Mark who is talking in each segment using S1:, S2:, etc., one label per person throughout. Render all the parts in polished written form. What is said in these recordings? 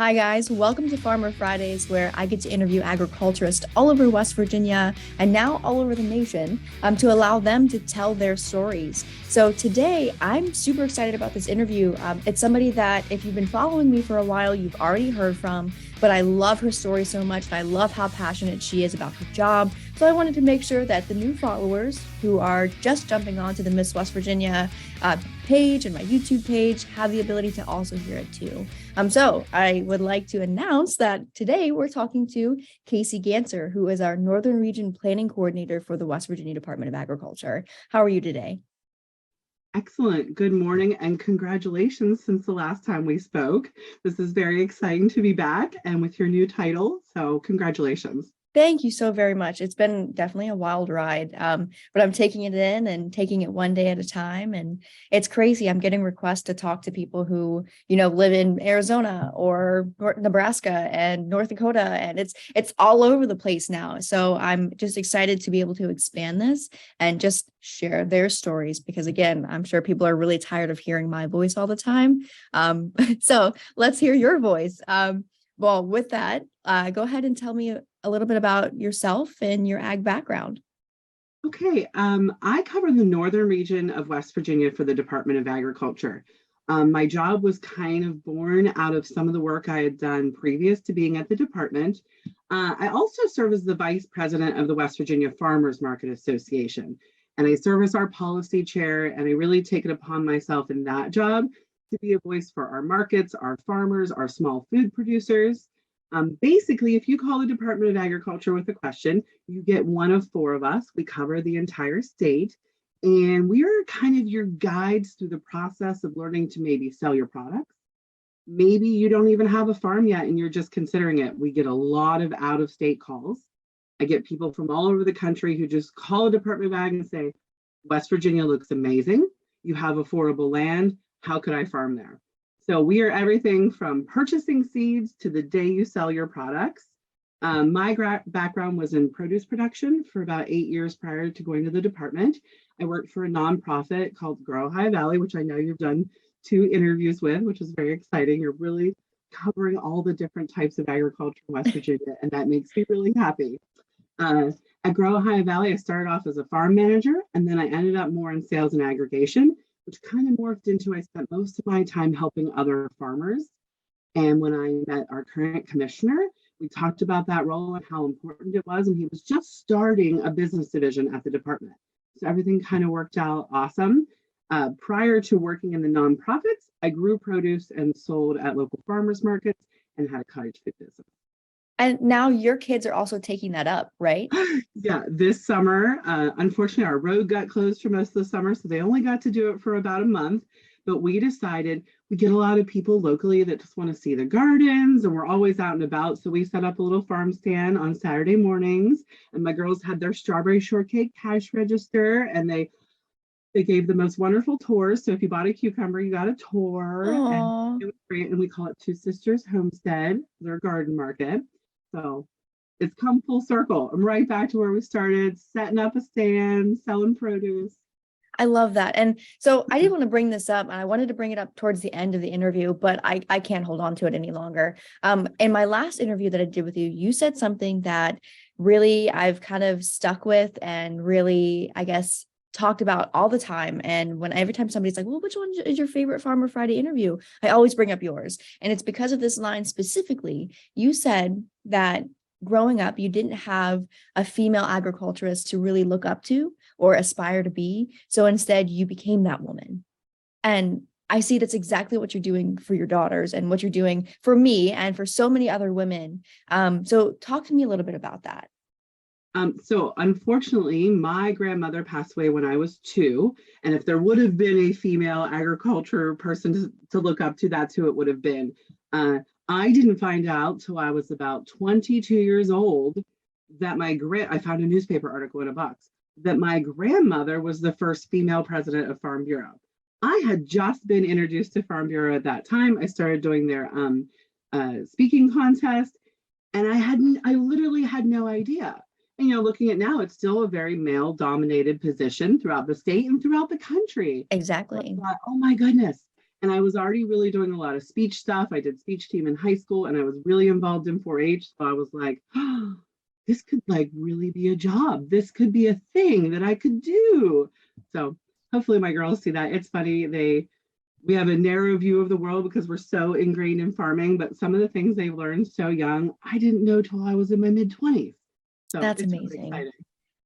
S1: Hi, guys. Welcome to Farmer Fridays, where I get to interview agriculturists all over West Virginia and now all over the nation to allow them to tell their stories. So today, I'm super excited about this interview. It's somebody that, if you've been following me for a while, you've already heard from, but I love her story so much, and I love how passionate she is about her job. So I wanted to make sure that the new followers who are just jumping onto the Miss West Virginia page and my YouTube page have the ability to also hear it too. So I would like to announce that today we're talking to Kacey Gantzer, who is our Northern Region Planning Coordinator for the West Virginia Department of Agriculture. How are you today?
S2: Excellent. Good morning and congratulations since the last time we spoke. This is very exciting to be back and with your new title. So congratulations.
S1: Thank you so very much. It's been definitely a wild ride, but I'm taking it in and taking it one day at a time. And it's crazy. I'm getting requests to talk to people who, live in Arizona or Nebraska and North Dakota, and it's all over the place now. So I'm just excited to be able to expand this and just share their stories, because again, I'm sure people are really tired of hearing my voice all the time. So let's hear your voice. Well, with that, go ahead and tell me a little bit about yourself and your ag background.
S2: Okay, I cover the northern region of West Virginia for the Department of Agriculture. My job was kind of born out of some of the work I had done previous to being at the department. I also serve as the vice president of the West Virginia Farmers Market Association, and I serve as our policy chair, and I really take it upon myself in that job to be a voice for our markets, our farmers, our small food producers. Basically, if you call the Department of Agriculture with a question, you get one of four of us. We cover the entire state, and we are kind of your guides through the process of learning to maybe sell your products. Maybe you don't even have a farm yet and you're just considering it. We get a lot of out of state calls. I get people from all over the country who just call the Department of Ag and say, West Virginia looks amazing. You have affordable land. How could I farm there? So we are everything from purchasing seeds to the day you sell your products. My background was in produce production for about 8 years prior to going to the department. I worked for a nonprofit called Grow High Valley, which I know you've done 2 interviews with, which is very exciting. You're really covering all the different types of agriculture in West Virginia, and that makes me really happy. At Grow High Valley, I started off as a farm manager, and then I ended up more in sales and aggregation, which kind of morphed into I spent most of my time helping other farmers. And when I met our current commissioner, we talked about that role and how important it was. And he was just starting a business division at the department. So everything kind of worked out awesome. Prior to working in the nonprofits, I grew produce and sold at local farmers markets and had a cottage food business.
S1: And now your kids are also taking that up, right?
S2: Yeah, this summer, unfortunately, our road got closed for most of the summer, so they only got to do it for about a month. But we decided we get a lot of people locally that just want to see the gardens, and we're always out and about. So we set up a little farm stand on Saturday mornings, and my girls had their strawberry shortcake cash register, and they gave the most wonderful tours. So if you bought a cucumber, you got a tour,
S1: Aww.
S2: and it was great. And we call it Two Sisters Homestead, their garden market. So it's come full circle. I'm right back to where we started, setting up a stand, selling produce.
S1: I love that. And so I didn't want to bring this up, and I wanted to bring it up towards the end of the interview, but I can't hold on to it any longer. In my last interview that I did with you, you said something that really I've kind of stuck with and really, I guess, talked about all the time. And every time somebody's like, well, which one is your favorite Farmer Friday interview? I always bring up yours. And it's because of this line specifically. You said that growing up, you didn't have a female agriculturist to really look up to or aspire to be. So instead, you became that woman. And I see that's exactly what you're doing for your daughters and what you're doing for me and for so many other women. So talk to me a little bit about that.
S2: So unfortunately, my grandmother passed away when I was 2. And if there would have been a female agriculture person to look up to, that's who it would have been. I didn't find out till I was about 22 years old that I found a newspaper article in a box that my grandmother was the first female president of Farm Bureau. I had just been introduced to Farm Bureau at that time. I started doing their speaking contest, and I literally had no idea. And, looking at now, it's still a very male-dominated position throughout the state and throughout the country.
S1: Exactly.
S2: I thought, oh my goodness. And I was already really doing a lot of speech stuff. I did speech team in high school and I was really involved in 4-H. So I was like, oh, this could like really be a job. This could be a thing that I could do. So hopefully my girls see that. It's funny. We have a narrow view of the world because we're so ingrained in farming, but some of the things they've learned so young, I didn't know till I was in my mid-20s. So
S1: That's
S2: it's really
S1: amazing.
S2: exciting.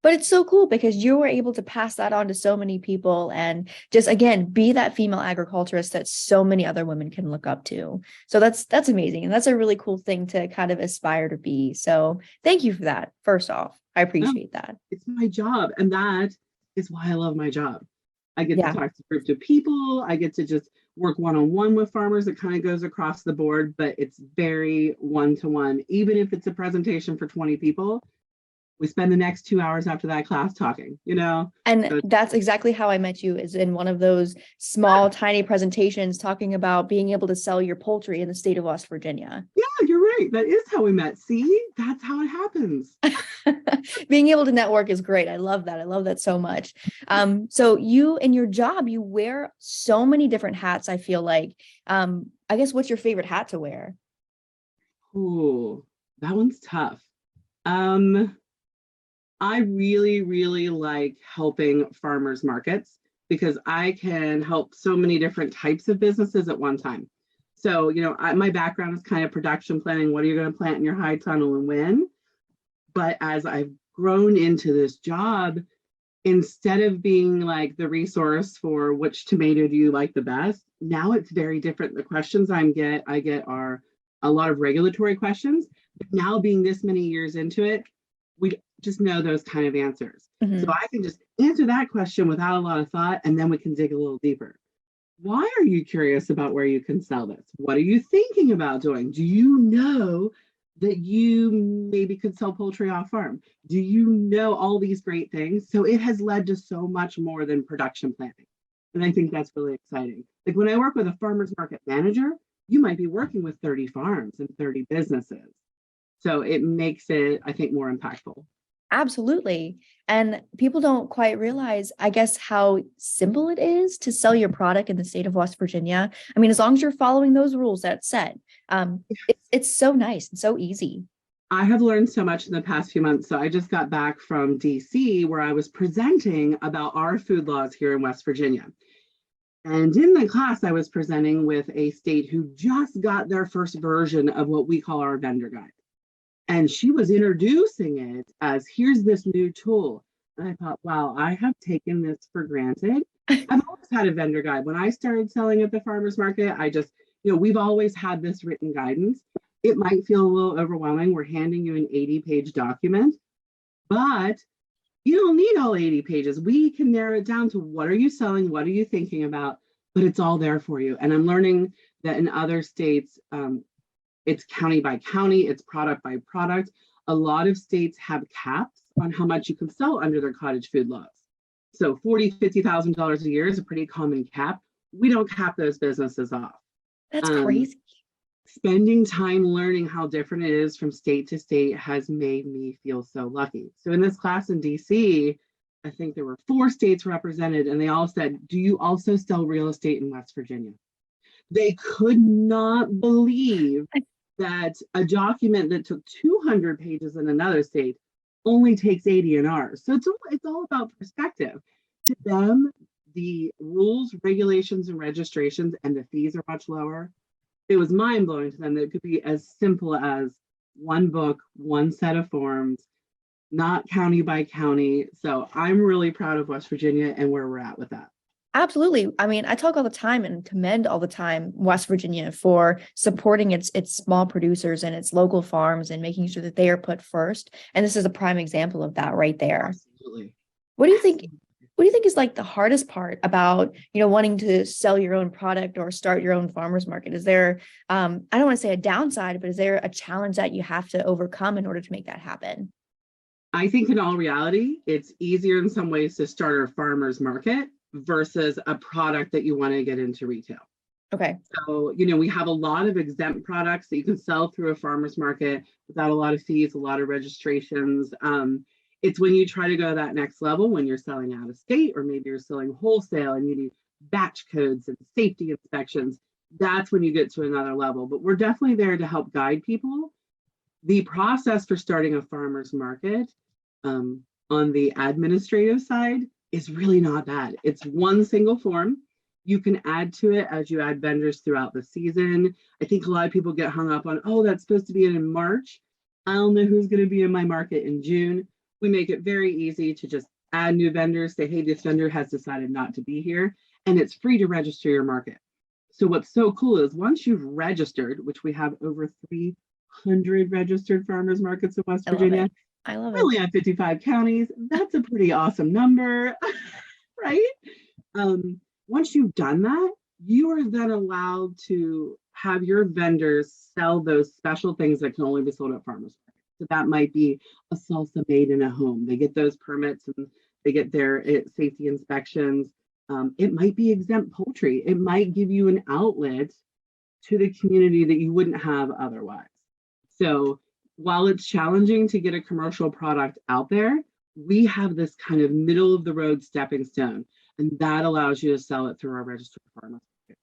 S1: But it's so cool because you were able to pass that on to so many people and just again be that female agriculturist that so many other women can look up to. So that's amazing. And that's a really cool thing to kind of aspire to be. So thank you for that. First off, I
S2: No,
S1: appreciate that.
S2: it's my job. And that is why I love my job. I get to
S1: Yeah.
S2: talk to groups of people. I get to just work one-on-one with farmers. It kind of goes across the board, but it's very one-to-one. Even if it's a presentation for 20 people, we spend the next 2 hours after that class talking, you know?
S1: And
S2: So,
S1: that's exactly how I met you, is in one of those small, tiny presentations talking about being able to sell your poultry in the state of West Virginia.
S2: yeah, you're right. That is how we met. See, that's how it happens.
S1: Being able to network is great. I love that. I love that so much. So you in your job, you wear so many different hats, I feel like. I guess what's your favorite hat to wear?
S2: Ooh, that one's tough. I really, really like helping farmers markets because I can help so many different types of businesses at one time. So, my background is kind of production planning. What are you going to plant in your high tunnel and when? But as I've grown into this job, instead of being like the resource for which tomato do you like the best, now it's very different. The questions I get are a lot of regulatory questions. But now being this many years into it, we just know those kind of answers. So
S1: Mhm.
S2: I can just answer that question without a lot of thought, and then we can dig a little deeper. Why are you curious about where you can sell this? What are you thinking about doing? Do you know that you maybe could sell poultry off farm? Do you know all these great things? So it has led to so much more than production planning. And I think that's really exciting. Like when I work with a farmer's market manager, you might be working with 30 farms and 30 businesses. So it makes it, I think, more impactful.
S1: Absolutely. And people don't quite realize, I guess, how simple it is to sell your product in the state of West Virginia. I mean, as long as you're following those rules that's set, it's so nice and so easy.
S2: I have learned so much in the past few months. So I just got back from DC where I was presenting about our food laws here in West Virginia. And in the class, I was presenting with a state who just got their first version of what we call our vendor guide. And she was introducing it as here's this new tool. And I thought, wow, I have taken this for granted. I've always had a vendor guide. When I started selling at the farmer's market, I just, we've always had this written guidance. It might feel a little overwhelming. We're handing you an 80-page document, but you don't need all 80 pages. We can narrow it down to what are you selling? What are you thinking about? But it's all there for you. And I'm learning that in other states, it's county by county, it's product by product. A lot of states have caps on how much you can sell under their cottage food laws. So $40,000, $50,000 a year is a pretty common cap. We don't cap those businesses off.
S1: That's crazy.
S2: Spending time learning how different it is from state to state has made me feel so lucky. So in this class in DC, I think there were 4 states represented, and they all said, do you also sell real estate in West Virginia? They could not believe that a document that took 200 pages in another state only takes 80 in ours. So it's all about perspective. To them, the rules, regulations, and registrations and the fees are much lower. It was mind-blowing to them that it could be as simple as one book, one set of forms, not county by county. So I'm really proud of West Virginia and where we're at with that.
S1: Absolutely. I mean, I talk all the time and commend all the time West Virginia for supporting its small producers and its local farms and making sure that they are put first. And this is a prime example of that right there.
S2: Absolutely.
S1: What do you think? What do you think is like the hardest part about, wanting to sell your own product or start your own farmer's market? Is there, I don't want to say a downside, but is there a challenge that you have to overcome in order to make that happen?
S2: I think in all reality, it's easier in some ways to start a farmer's market versus a product that you want to get into retail.
S1: Okay.
S2: So, we have a lot of exempt products that you can sell through a farmer's market without a lot of fees, a lot of registrations. It's when you try to go that next level, when you're selling out of state, or maybe you're selling wholesale and you need batch codes and safety inspections, that's when you get to another level. But we're definitely there to help guide people. The process for starting a farmer's market on the administrative side is really not bad. It's one single form. You can add to it as you add vendors throughout the season. I think a lot of people get hung up on, oh, that's supposed to be in March. I don't know who's going to be in my market in June. We make it very easy to just add new vendors, say, hey, this vendor has decided not to be here, and it's free to register your market. So what's so cool is once you've registered, which we have over 300 registered farmers markets in West Virginia.
S1: I love it.
S2: We only have 55 counties. That's a pretty awesome number, right? Once you've done that, you are then allowed to have your vendors sell those special things that can only be sold at farmers markets. So that might be a salsa made in a home. They get those permits and they get their safety inspections. It might be exempt poultry. It might give you an outlet to the community that you wouldn't have otherwise. So while it's challenging to get a commercial product out there, we have this kind of middle of the road stepping stone, and that allows you to sell it through our registered farmers market.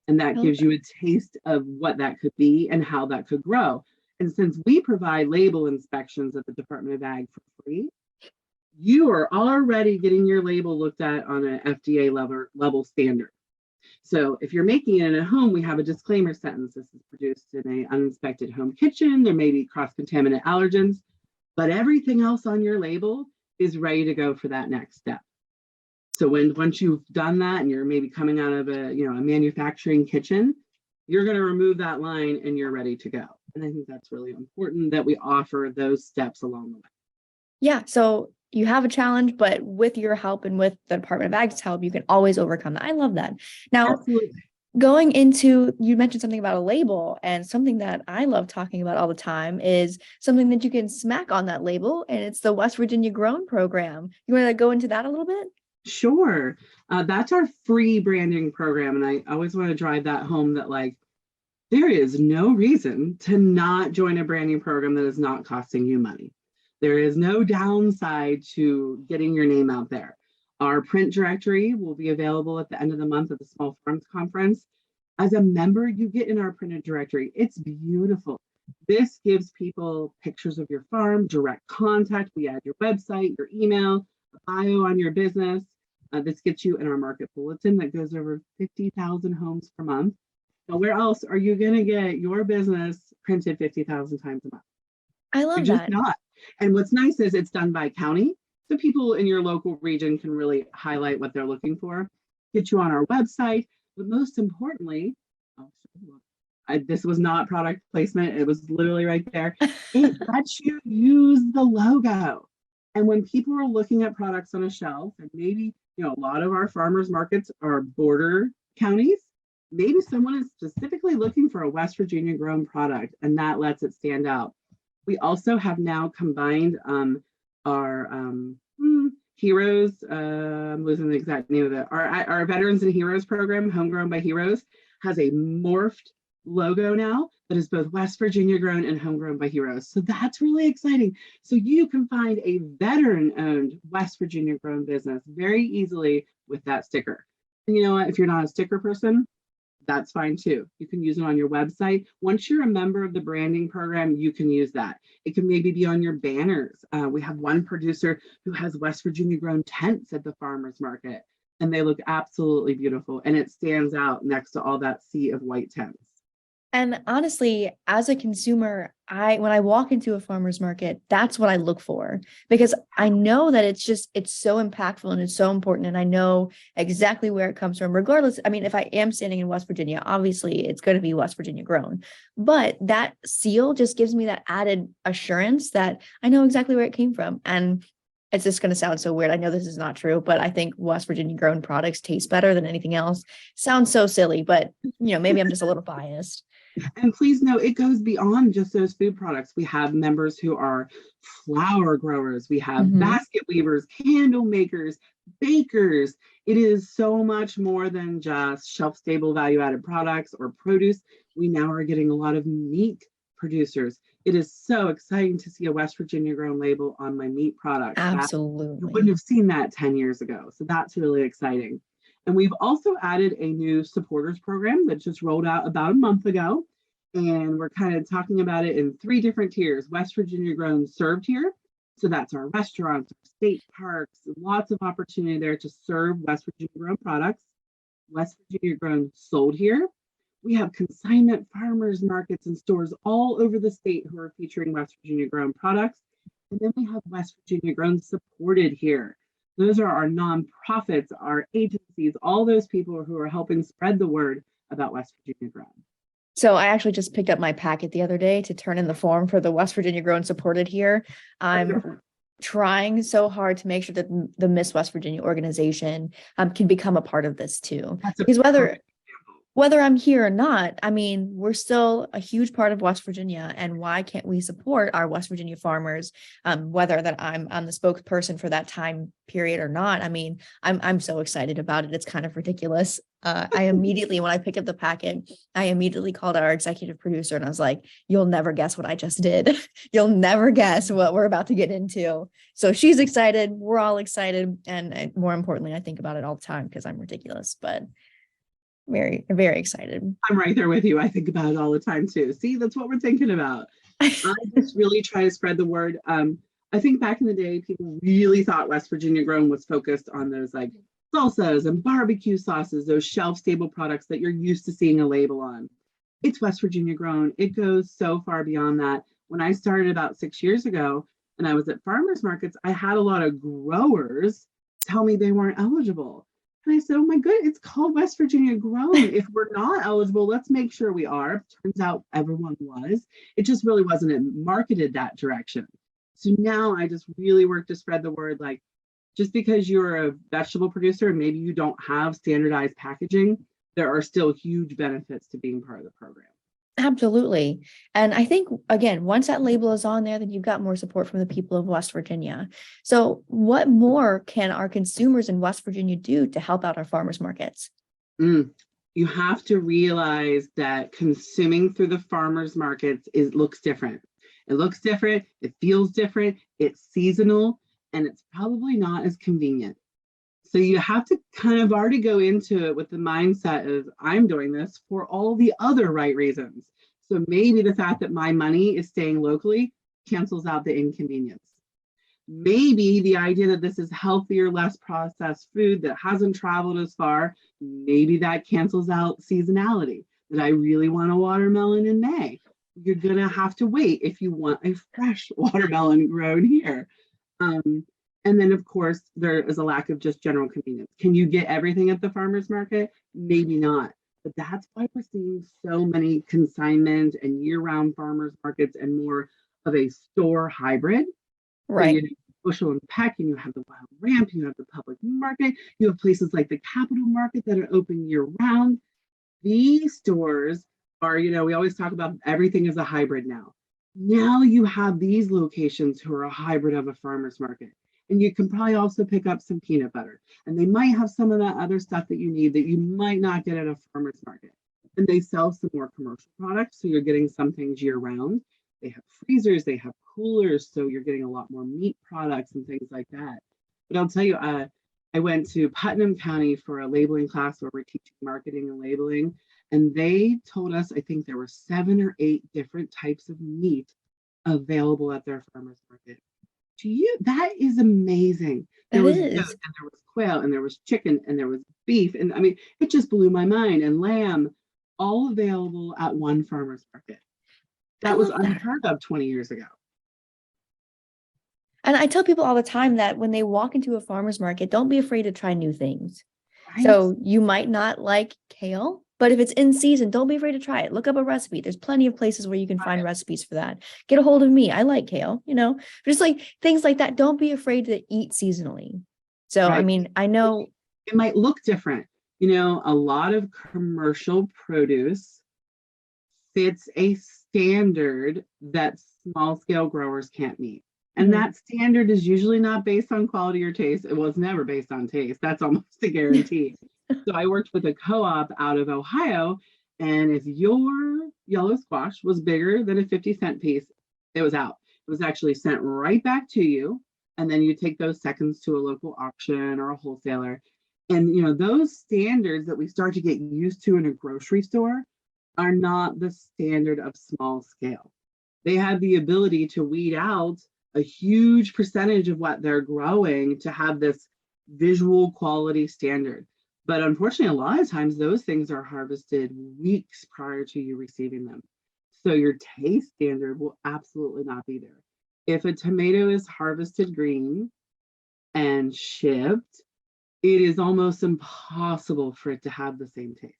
S2: And that gives you a taste of what that could be and how that could grow. And since we provide label inspections at the Department of Ag for free, you are already getting your label looked at on an FDA level standard. So if you're making it in a home, we have a disclaimer sentence. This is produced in an uninspected home kitchen. There may be cross-contaminant allergens, but everything else on your label is ready to go for that next step. So once you've done that and you're maybe coming out of a manufacturing kitchen, you're going to remove that line and you're ready to go. And I think that's really important that we offer those steps along the way.
S1: Yeah. So you have a challenge, but with your help and with the Department of Ag's help, you can always overcome that. I love that. Now,
S2: absolutely.
S1: Going into, you mentioned something about a label, and something that I love talking about all the time is something that you can smack on that label, and it's the West Virginia Grown program. You want to go into that a little bit?
S2: Sure. That's our free branding program. And I always want to drive that home that there is no reason to not join a branding program that is not costing you money. There is no downside to getting your name out there. Our print directory will be available at the end of the month at the Small Farms Conference. As a member, you get in our printed directory. It's beautiful. This gives people pictures of your farm, direct contact. We add your website, your email, a bio on your business. This gets you in our market bulletin that goes over 50,000 homes per month. Now, where else are you going to get your business printed 50,000 times a month?
S1: I love
S2: You're
S1: that.
S2: just not. And what's nice is it's done by county. So people in your local region can really highlight what they're looking for, get you on our website. But most importantly, this was not product placement. It was literally right there. It lets you use the logo. And when people are looking at products on a shelf, and maybe, a lot of our farmers markets are border counties, maybe someone is specifically looking for a West Virginia grown product, and that lets it stand out. We also have now combined our heroes, I'm losing the exact name of it. Our Veterans and Heroes program, Homegrown by Heroes, has a morphed logo now that is both West Virginia grown and homegrown by Heroes. So that's really exciting. So you can find a veteran-owned West Virginia grown business very easily with that sticker. And you know what? If you're not a sticker person, that's fine too. You can use it on your website. Once you're a member of the branding program, you can use that. It can maybe be on your banners. We have one producer who has West Virginia grown tents at the farmers market, and they look absolutely beautiful. And it stands out next to all that sea of white tents.
S1: And honestly, as a consumer, when I walk into a farmer's market, that's what I look for, because I know that it's so impactful and it's so important. And I know exactly where it comes from, regardless. I mean, if I am standing in West Virginia, obviously it's going to be West Virginia grown, but that seal just gives me that added assurance that I know exactly where it came from. And it's just going to sound so weird. I know this is not true, but I think West Virginia grown products taste better than anything else. Sounds so silly, but maybe I'm just a little biased.
S2: And please know, it goes beyond just those food products. We have members who are flower growers. We have basket weavers, candle makers, bakers. It is so much more than just shelf-stable value-added products or produce. We now are getting a lot of meat producers. It is so exciting to see a West Virginia grown label on my meat products.
S1: Absolutely.
S2: You wouldn't have seen that 10 years ago. So that's really exciting. And we've also added a new supporters program that just rolled out about a month ago. And we're kind of talking about it in 3 different tiers. West Virginia grown served here. So that's our restaurants, state parks, lots of opportunity there to serve West Virginia grown products. West Virginia grown sold here. We have consignment farmers markets and stores all over the state who are featuring West Virginia grown products. And then we have West Virginia grown supported here. Those are our nonprofits, our agencies, all those people who are helping spread the word about West Virginia grown.
S1: So I actually just picked up my packet the other day to turn in the form for the West Virginia Grown Supported here. I'm trying so hard to make sure that the Miss West Virginia organization can become a part of this too. Because whether I'm here or not, I mean, we're still a huge part of West Virginia, and why can't we support our West Virginia farmers, whether that I'm the spokesperson for that time period or not? I mean, I'm so excited about it. It's kind of ridiculous. I immediately, when I picked up the packet, I immediately called our executive producer and I was like, you'll never guess what I just did. You'll never guess what we're about to get into. So she's excited. We're all excited. And more importantly, I think about it all the time because I'm ridiculous, but very, very excited.
S2: I'm right there with you. I think about it all the time too. See, that's what we're thinking about. I just really try to spread the word. I think back in the day, people really thought West Virginia grown was focused on those like salsas and barbecue sauces, those shelf stable products that you're used to seeing a label on. It's West Virginia grown. It goes so far beyond that. When I started about 6 years ago and I was at farmers markets, I had a lot of growers tell me they weren't eligible. And I said, oh my good, it's called West Virginia grown. If we're not eligible, let's make sure we are. Turns out everyone was. It just really wasn't marketed that direction. So now I just really work to spread the word, like, just because you're a vegetable producer and maybe you don't have standardized packaging, there are still huge benefits to being part of the program.
S1: Absolutely. And I think, again, once that label is on there, then you've got more support from the people of West Virginia. So what more can our consumers in West Virginia do to help out our farmers markets?
S2: You have to realize that consuming through the farmers markets looks different. It looks different. It feels different. It's seasonal, and it's probably not as convenient. So you have to kind of already go into it with the mindset of, I'm doing this for all the other right reasons. So maybe the fact that my money is staying locally cancels out the inconvenience. Maybe the idea that this is healthier, less processed food that hasn't traveled as far, maybe that cancels out seasonality. That I really want a watermelon in May. You're going to have to wait if you want a fresh watermelon grown here. And then, of course, there is a lack of just general convenience. Can you get everything at the farmer's market? Maybe not. But that's why we're seeing so many consignment and year-round farmers markets and more of a store hybrid.
S1: Right.
S2: So you have bushel and peck, and you have the wild ramp, you have the public market, you have places like the Capitol Market that are open year-round. These stores are, we always talk about everything is a hybrid now. Now you have these locations who are a hybrid of a farmer's market. And you can probably also pick up some peanut butter. And they might have some of that other stuff that you need that you might not get at a farmer's market. And they sell some more commercial products. So you're getting some things year round. They have freezers, they have coolers. So you're getting a lot more meat products and things like that. But I'll tell you, I went to Putnam County for a labeling class where we're teaching marketing and labeling. And they told us, I think there were 7 or 8 different types of meat available at their farmer's market. To you, that is amazing. There was goat, and there was quail, and there was chicken, and there was beef, and I mean, it just blew my mind. And lamb, all available at one farmer's market. That was unheard of 20 years ago.
S1: And I tell people all the time that when they walk into a farmer's market, don't be afraid to try new things. Right. So you might not like kale, but if it's in season, don't be afraid to try it. Look up a recipe. There's plenty of places where you can find recipes for that. Get a hold of me. I like kale, just like things like that. Don't be afraid to eat seasonally. So, I mean, I know
S2: it might look different. A lot of commercial produce fits a standard that small scale growers can't meet. And that standard is usually not based on quality or taste. It was never based on taste. That's almost a guarantee. So I worked with a co-op out of Ohio, and if your yellow squash was bigger than a 50-cent piece, it was out. It was actually sent right back to you, and then you take those seconds to a local auction or a wholesaler. And, those standards that we start to get used to in a grocery store are not the standard of small scale. They have the ability to weed out a huge percentage of what they're growing to have this visual quality standard. But unfortunately, a lot of times those things are harvested weeks prior to you receiving them. So your taste standard will absolutely not be there. If a tomato is harvested green and shipped, it is almost impossible for it to have the same taste.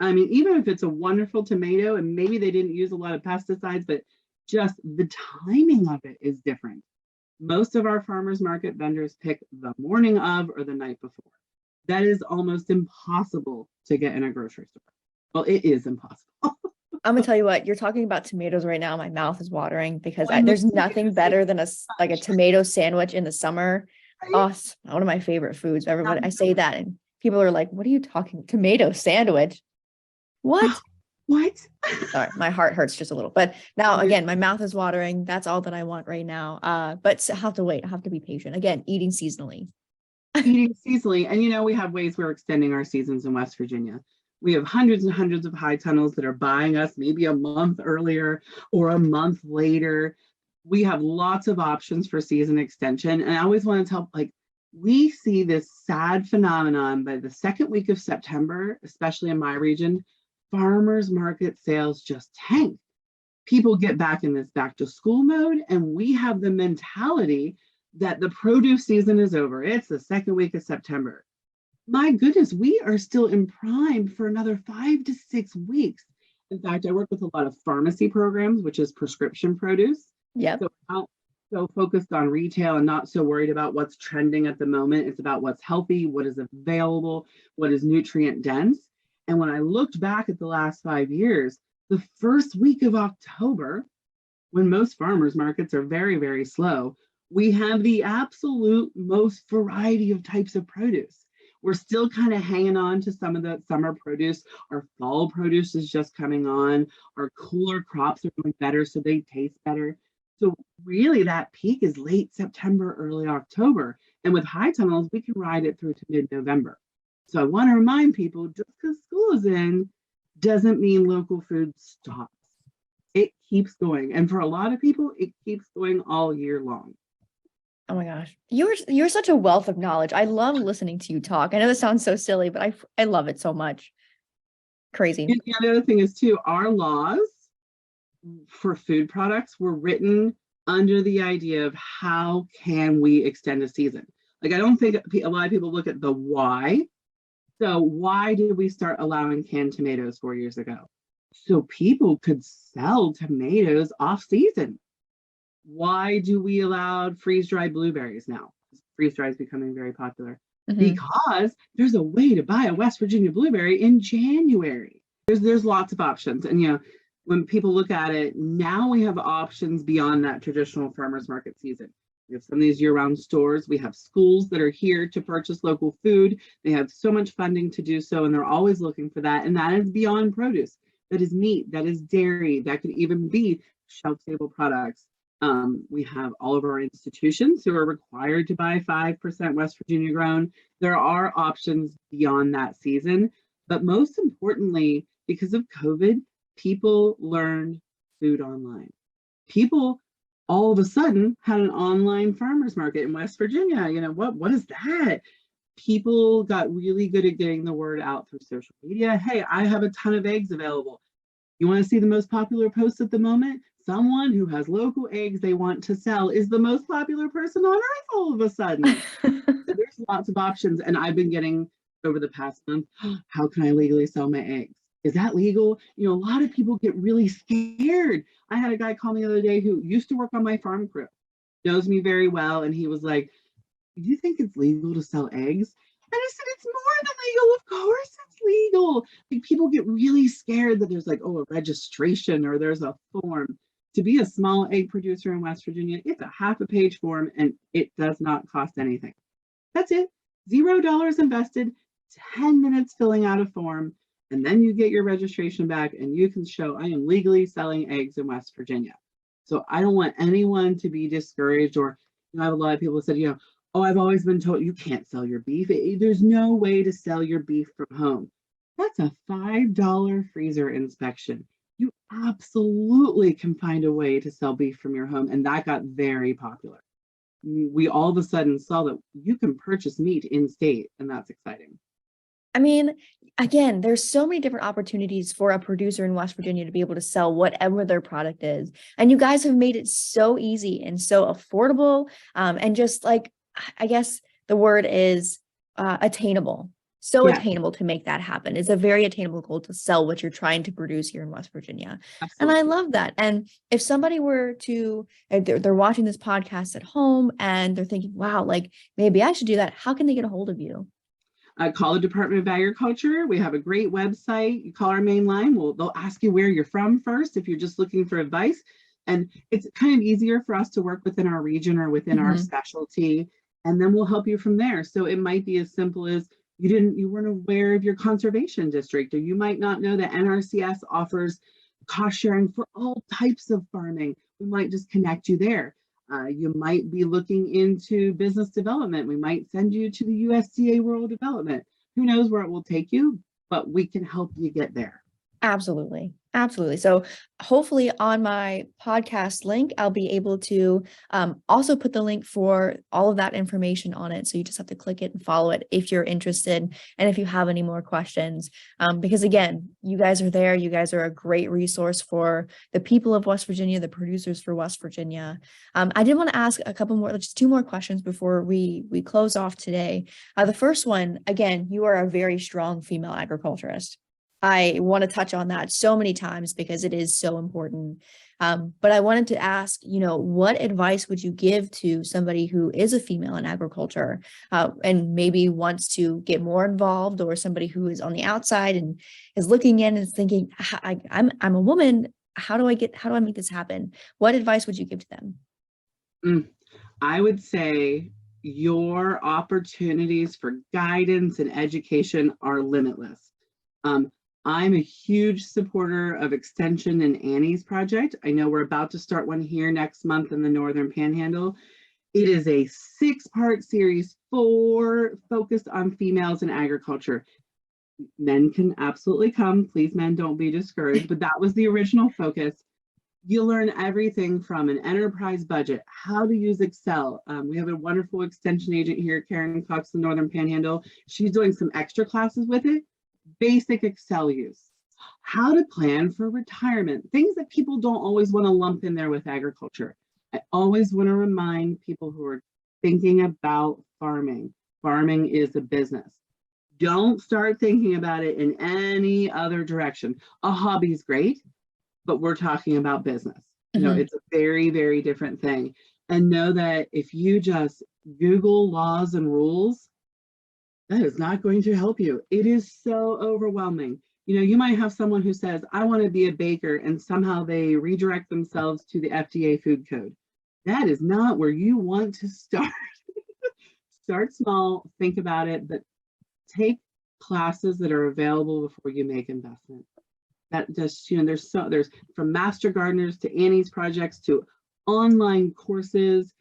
S2: I mean, even if it's a wonderful tomato and maybe they didn't use a lot of pesticides, but just the timing of it is different. Most of our farmers market vendors pick the morning of or the night before. That is almost impossible to get in a grocery store. Well, it is impossible.
S1: I'm gonna tell you what, you're talking about tomatoes right now. My mouth is watering because
S2: Well,
S1: there's nothing better than like a tomato sandwich in the summer.
S2: right?
S1: Oh, it's one of my favorite foods. Everybody, I say that and people are like, what are you talking? Tomato sandwich? What?
S2: What?
S1: Sorry, my heart hurts just a little. But now again, my mouth is watering. That's all that I want right now. But I have to wait. I have to be patient. Again, eating seasonally.
S2: Eating seasonally. And we have ways we're extending our seasons in West Virginia. We have hundreds and hundreds of high tunnels that are buying us maybe a month earlier or a month later. We have lots of options for season extension. And I always want to tell, we see this sad phenomenon by the second week of September, especially in my region, farmers market sales just tank. People get back in this back to school mode, and we have the mentality that the produce season is over. It's the second week of September. My goodness, we are still in prime for another 5 to 6 weeks. In fact, I work with a lot of pharmacy programs, which is prescription produce.
S1: Yep.
S2: So I'm not so focused on retail and not so worried about what's trending at the moment. It's about what's healthy, what is available, what is nutrient dense. And when I looked back at the last 5 years, the first week of October, when most farmers markets are very, very slow, we have the absolute most variety of types of produce. We're still kind of hanging on to some of the summer produce. Our fall produce is just coming on. Our cooler crops are doing better, so they taste better. So really that peak is late September, early October. And with high tunnels, we can ride it through to mid-November. So I want to remind people, just because school is in doesn't mean local food stops. It keeps going. And for a lot of people, it keeps going all year long.
S1: Oh my gosh. You're such a wealth of knowledge. I love listening to you talk. I know this sounds so silly, but I love it so much. Crazy.
S2: And the other thing is too, our laws for food products were written under the idea of how can we extend a season. I don't think a lot of people look at the why. So why did we start allowing canned tomatoes 4 years ago? So people could sell tomatoes off season. Why do we allow freeze-dried blueberries now? Freeze-dry is becoming very popular. Mm-hmm. Because there's a way to buy a West Virginia blueberry in January. There's lots of options. And when people look at it, now we have options beyond that traditional farmers market season. We have some of these year-round stores. We have schools that are here to purchase local food. They have so much funding to do so, and they're always looking for that. And that is beyond produce. That is meat, that is dairy, that could even be shelf-stable products. We have all of our institutions who are required to buy 5% West Virginia grown. There are options beyond that season, but most importantly, because of COVID, people learned food online. People all of a sudden had an online farmers market in West Virginia. What is that? People got really good at getting the word out through social media. Hey, I have a ton of eggs available. You want to see the most popular post at the moment? Someone who has local eggs they want to sell is the most popular person on earth all of a sudden. So there's lots of options. And I've been getting over the past month, how can I legally sell my eggs? Is that legal? A lot of people get really scared. I had a guy call me the other day who used to work on my farm crew, knows me very well. And he was like, do you think it's legal to sell eggs? And I said, it's more than legal. Of course it's legal. People get really scared that there's a registration or there's a form. To be a small egg producer in West Virginia, it's a half a page form and it does not cost anything. That's it. $0 invested, 10 minutes filling out a form, and then you get your registration back and you can show I am legally selling eggs in West Virginia. So I don't want anyone to be discouraged, or I have a lot of people who said, Oh, I've always been told you can't sell your beef. There's no way to sell your beef from home. That's a $5 freezer inspection. You absolutely can find a way to sell beef from your home. And that got very popular. We all of a sudden saw that you can purchase meat in state, and that's exciting.
S1: I mean, again, there's so many different opportunities for a producer in West Virginia to be able to sell whatever their product is. And you guys have made it so easy and so affordable. And just like, I guess the word is attainable. So
S2: Yeah,
S1: attainable to make that happen. It's a very attainable goal to sell what you're trying to produce here in West Virginia. And I
S2: absolutely.
S1: love that. And if somebody were to, they're watching this podcast at home and they're thinking, wow, like maybe I should do that. How can they get a hold of you?
S2: Call the Department of Agriculture. We have a great website. You call our main line. They'll ask you where you're from first if you're just looking for advice. And it's kind of easier for us to work within our region or within our
S1: Mhm.
S2: specialty. And then we'll help you from there. So it might be as simple as you weren't aware of your conservation district, or you might not know that NRCS offers cost sharing for all types of farming. We might just connect you there. You might be looking into business development. We might send you to the USDA Rural Development. Who knows where it will take you, but we can help you get there.
S1: Absolutely. Absolutely. So hopefully on my podcast link, I'll be able to also put the link for all of that information on it. So you just have to click it and follow it if you're interested. And if you have any more questions, because again, you guys are there. You guys are a great resource for the people of West Virginia, the producers for West Virginia. I did want to ask a couple more, just two more questions before we close off today. The first one, again, you are a very strong female agriculturist. I want to touch on that so many times because it is so important. But I wanted to ask, what advice would you give to somebody who is a female in agriculture and maybe wants to get more involved, or somebody who is on the outside and is looking in and thinking, I'm a woman. How do I make this happen? What advice would you give to them?
S2: Mm, I would say your opportunities for guidance and education are limitless. Um, I'm a huge supporter of Extension and Annie's project. I know we're about to start one here next month in the Northern Panhandle. It is a 6-part series focused on females in agriculture. Men can absolutely come. Please, men, don't be discouraged, but that was the original focus. You learn everything from an enterprise budget, how to use Excel. We have a wonderful extension agent here, Karen Cox, the Northern Panhandle. She's doing some extra classes with it. Basic Excel use, how to plan for retirement, things that people don't always want to lump in there with agriculture. I always want to remind people who are thinking about farming. Farming is a business. Don't start thinking about it in any other direction. A hobby is great, but we're talking about business.
S1: Mhm.
S2: It's a very, very different thing. And know that if you just Google laws and rules, that is not going to help you. It is so overwhelming. You might have someone who says, I want to be a baker, and somehow they redirect themselves to the FDA food code. That is not where you want to start. Start small, think about it, but take classes that are available before you make investment. That just, there's from master gardeners to Annie's projects to online courses,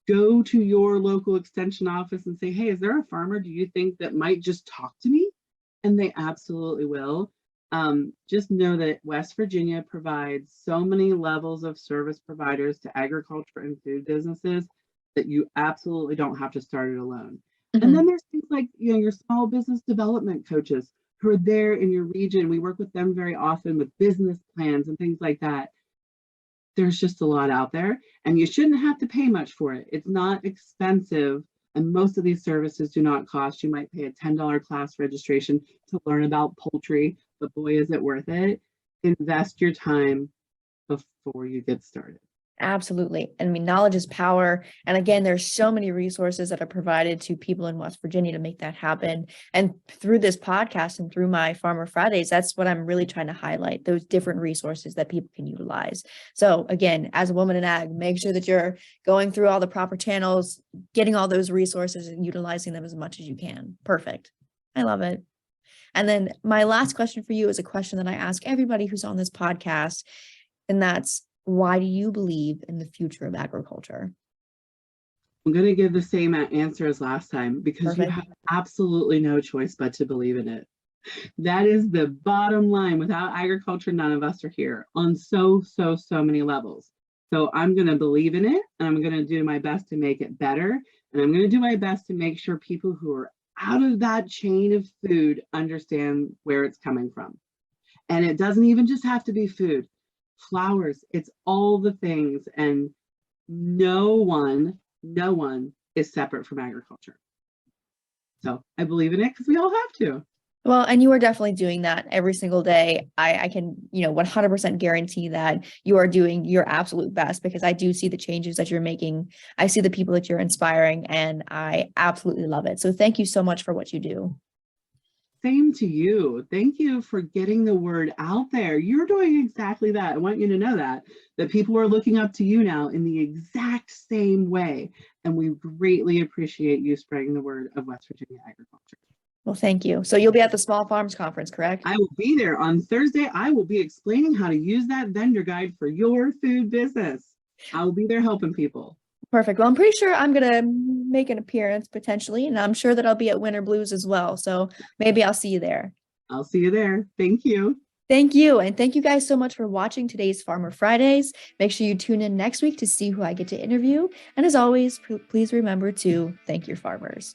S2: go to your local extension office and say, hey, is there a farmer do you think that might just talk to me? And they absolutely will. Just know that West Virginia provides so many levels of service providers to agriculture and food businesses that you absolutely don't have to start it alone. And then
S1: Mhm.
S2: there's things like, your small business development coaches who are there in your region. We work with them very often with business plans and things like that. There's just a lot out there, and you shouldn't have to pay much for it. It's not expensive, and most of these services do not cost. You might pay a $10 class registration to learn about poultry, but boy, is it worth it. Invest your time before you get started.
S1: Absolutely. I mean, knowledge is power. And again, there's so many resources that are provided to people in West Virginia to make that happen. And through this podcast and through my Farmer Fridays, that's what I'm really trying to highlight, those different resources that people can utilize. So again, as a woman in ag, make sure that you're going through all the proper channels, getting all those resources and utilizing them as much as you can. Perfect. I love it. And then my last question for you is a question that I ask everybody who's on this podcast, and that's, why do you believe in the future of agriculture?
S2: I'm going to give the same answer as last time because you
S1: Perfect.
S2: have absolutely no choice but to believe in it. That is the bottom line. Without agriculture, none of us are here on so many levels. So I'm going to believe in it, and I'm going to do my best to make it better. And I'm going to do my best to make sure people who are out of that chain of food understand where it's coming from. And it doesn't even just have to be food, flowers, it's all the things. And no one is separate from agriculture. So I believe in it because we all have to.
S1: Well, and you are definitely doing that every single day. I can, 100% guarantee that you are doing your absolute best because I do see the changes that you're making. I see the people that you're inspiring, and I absolutely love it. So thank you so much for what you do.
S2: Same to you. Thank you for getting the word out there. You're doing exactly that. I want you to know that people are looking up to you now in the exact same way. And we greatly appreciate you spreading the word of West Virginia agriculture.
S1: Well, thank you. So you'll be at the Small Farms Conference, correct?
S2: I will be there on Thursday. I will be explaining how to use that vendor guide for your food business. I will be there helping people.
S1: Perfect. Well, I'm pretty sure I'm going to make an appearance potentially, and I'm sure that I'll be at Winter Blues as well. So maybe I'll see you there.
S2: I'll see you there. Thank you.
S1: Thank you. And thank you guys so much for watching today's Farmer Fridays. Make sure you tune in next week to see who I get to interview. And as always, please remember to thank your farmers.